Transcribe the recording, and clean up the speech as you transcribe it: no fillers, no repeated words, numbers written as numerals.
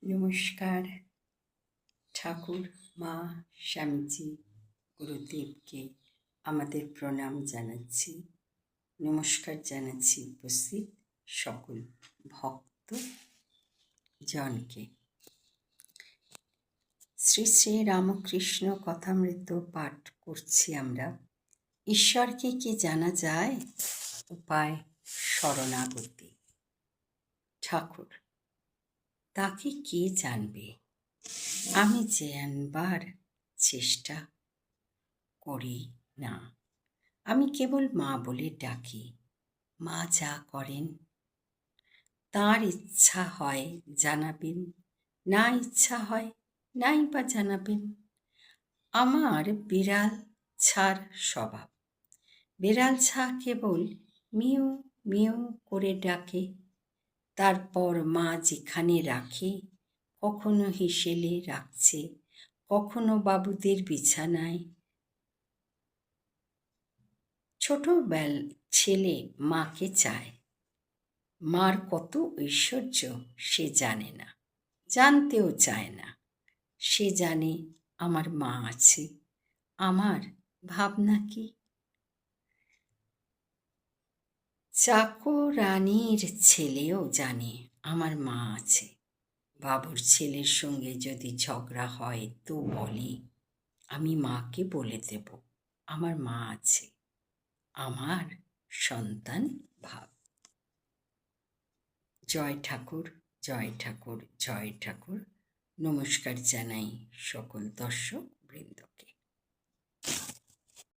নমস্কার। ঠাকুর, মা, স্বামীজি, গুরুদেবকে আমাদের প্রণাম জানাচ্ছি। নমস্কার জানাচ্ছি উপস্থিত সকল ভক্ত জনকে। শ্রী শ্রী রামকৃষ্ণ কথামৃত পাঠ করছি আমরা। ঈশ্বরকে কি জানা যায়? উপায় শরণাগতি। ঠাকুর, তাকে কে জানবে? আমি জানবার চেষ্টা করি না। আমি কেবল মা বলে ডাকি। মা যা করেন তার ইচ্ছা হয় জানাবেন, না ইচ্ছা হয় নাই বা জানাবেন। আমার বিড়াল ছাড় স্বভাব। বিড়াল ছা কেবল মিউ মিউ করে ডাকে। তারপর মা যেখানে রাখে, কখনো হেসেলে রাখছে, কখনো বাবুদের বিছানায়। ছোটবেল ছেলে মাকে চায়। মার কত ঐশ্বর্য সে জানে না, জানতেও চায় না। সে জানে আমার মা আছে। আমার ভাবনা কি? চাকরানির ছেলেও জানে আমার মা আছে। বাবুর ছেলের সঙ্গে যদি ঝগড়া হয় তো বলে, আমি মাকে বলে দেব আমার মা আছে। আমার সন্তান ভাব। জয় ঠাকুর, জয় ঠাকুর, জয় ঠাকুর। নমস্কার জানাই সকল দর্শক বৃন্দকে।